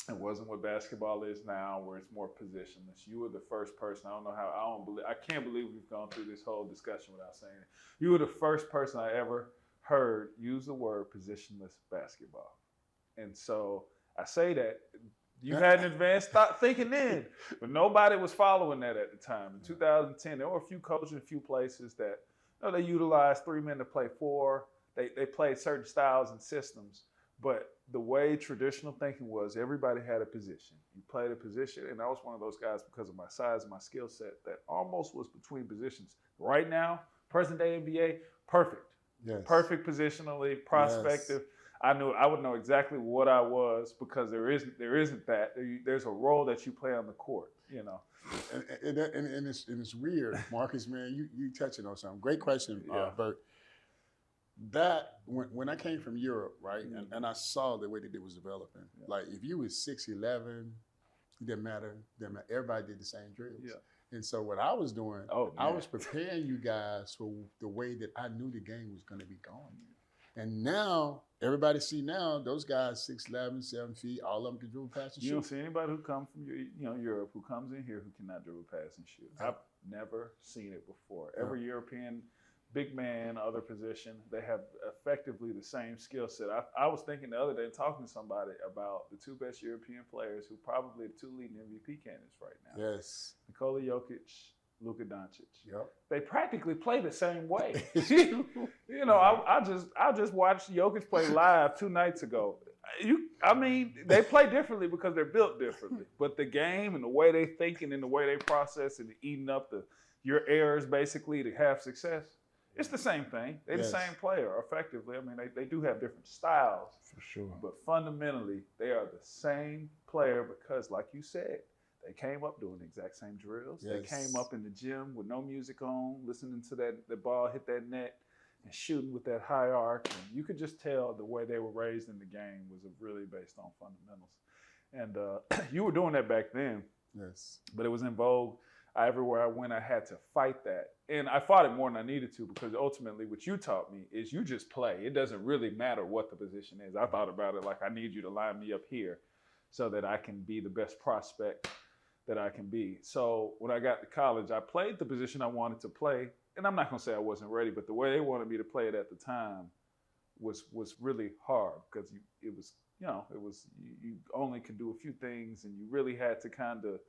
It wasn't what basketball is now, where it's more positionless. You were the first person. I can't believe we've gone through this whole discussion without saying it. You were the first person I ever heard use the word positionless basketball. And so I say that you had an advanced thinking then, but nobody was following that at the time. In 2010, there were a few coaches in a few places that they utilized 3 men to play 4. They played certain styles and systems. But the way traditional thinking was, everybody had a position. You played a position, and I was one of those guys because of my size and my skill set that almost was between positions. Right now, present day NBA, perfect. Yes. Perfect positionally, prospective. Yes. I would know exactly what I was because there isn't that. There's a role that you play on the court, And it's weird, Marcus, man. You touching on something. Great question, Bert. That when I came from Europe, right, and I saw the way that it was developing. Yeah. Like if you was 6'11", it didn't matter. Everybody did the same drills. Yeah. And so what I was doing, I was preparing you guys for the way that I knew the game was going to be going. And now everybody see those guys 6'11", 7 feet, all of them can dribble, pass, and shoot. You don't see anybody who comes from Europe who comes in here who cannot dribble, pass, and shoot. I've never seen it before. Every European big man, other position, they have effectively the same skill set. I was thinking the other day, talking to somebody about the 2 best European players who probably the 2 leading MVP candidates right now. Yes. Nikola Jokic, Luka Doncic. Yep. They practically play the same way. I just watched Jokic play live 2 nights ago. They play differently because they're built differently. But the game and the way they thinking and the way they process and eating up your errors basically to have success, it's the same thing. They're the same player, effectively. They do have different styles. For sure. But fundamentally, they are the same player because, like you said, they came up doing the exact same drills. Yes. They came up in the gym with no music on, listening to the ball hit that net and shooting with that high arc. And you could just tell the way they were raised in the game was really based on fundamentals. And you were doing that back then. Yes. But it was in vogue. Everywhere I went, I had to fight that. And I fought it more than I needed to because ultimately what you taught me is you just play. It doesn't really matter what the position is. I thought about it like I need you to line me up here so that I can be the best prospect that I can be. So when I got to college, I played the position I wanted to play. And I'm not going to say I wasn't ready, but the way they wanted me to play it at the time was really hard because you only could do a few things and you really had to kind of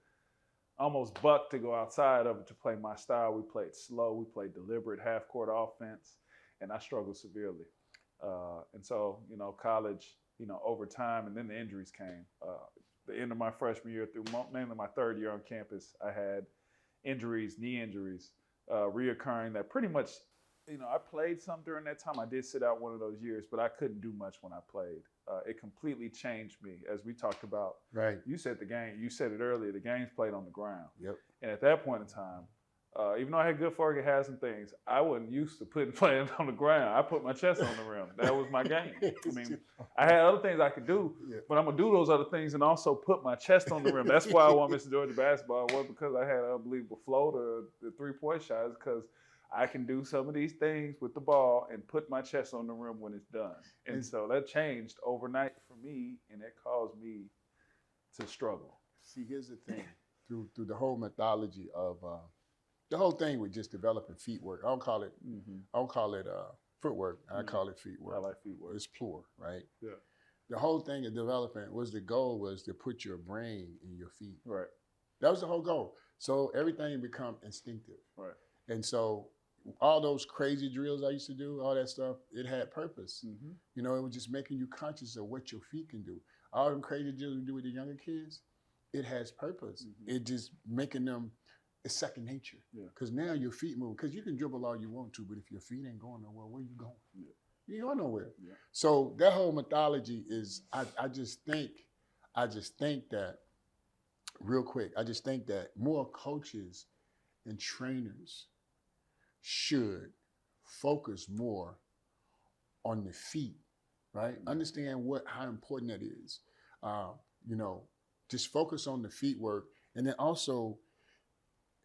almost buck to go outside of it to play my style. We played slow. We played deliberate half-court offense, and I struggled severely. And so, college, over time, and then the injuries came. The end of my freshman year through mainly my 3rd year on campus, I had injuries, knee injuries, reoccurring that pretty much, I played some during that time. I did sit out one of those years, but I couldn't do much when I played. It completely changed me, as we talked about. Right. You said it earlier, the game's played on the ground. Yep. And at that point in time, even though I had good fork, it had some things, I wasn't used to playing on the ground. I put my chest on the rim. That was my game. I had other things I could do, but I'm going to do those other things and also put my chest on the rim. That's why I won Mr. Georgia basketball. It wasn't because I had an unbelievable flow to the 3-point shots, because I can do some of these things with the ball and put my chest on the rim when it's done. And so that changed overnight for me, and it caused me to struggle. See, here's the thing. Through the whole methodology of the whole thing with just developing feet work. I don't call it footwork. I call it feet work. I like feet work. It's plural, right? Yeah. The whole thing of development the goal was to put your brain in your feet. Right. That was the whole goal. So everything become instinctive. Right. And so all those crazy drills I used to do, all that stuff, it had purpose. Mm-hmm. It was just making you conscious of what your feet can do. All them crazy drills we do with the younger kids, it has purpose. Mm-hmm. It just making them, it's second nature. Because now your feet move. Because you can dribble all you want to, but if your feet ain't going nowhere, where you going? Yeah. You ain't going nowhere. Yeah. So that whole methodology is, I just think that, real quick, I just think that more coaches and trainers should focus more on the feet, right? Mm-hmm. Understand how important that is. Just focus on the feet work, and then also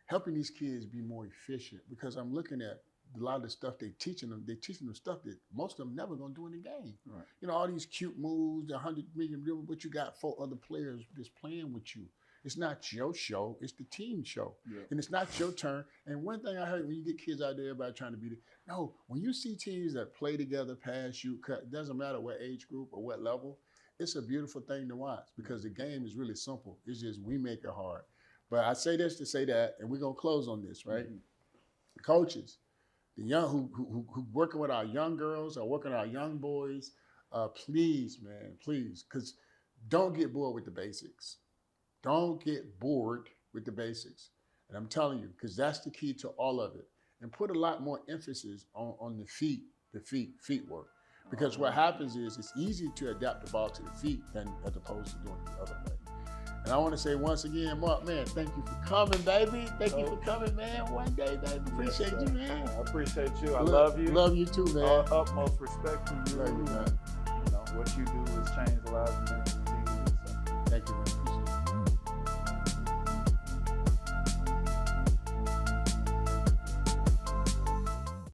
helping these kids be more efficient, because I'm looking at a lot of the stuff they're teaching them stuff that most of them never gonna do in the game. Right. All these cute moves, 100 million dribbles, but you got 4 other players just playing with you. It's not your show, it's the team show. Yeah. And it's not your turn. And one thing I heard when you get kids out there about trying to be no, when you see teams that play together, pass, shoot, cut, it doesn't matter what age group or what level, it's a beautiful thing to watch because the game is really simple. It's just we make it hard. But I say this to say that, and we're gonna close on this, right? Mm-hmm. Coaches, the young who working with our young girls or working with our young boys, please, man, please, because don't get bored with the basics. Don't get bored with the basics. And I'm telling you, because that's the key to all of it. And put a lot more emphasis on the feet work. Because what happens is it's easy to adapt the ball to the feet than as opposed to doing it the other way. And I want to say once again, Mark, man, thank you for coming, baby. Thank you for coming, man. One day, baby. Appreciate you, man. I appreciate you. I love you. Love you too, man. Utmost respect to you. Love you, man. You know, what you do has changed the lives of many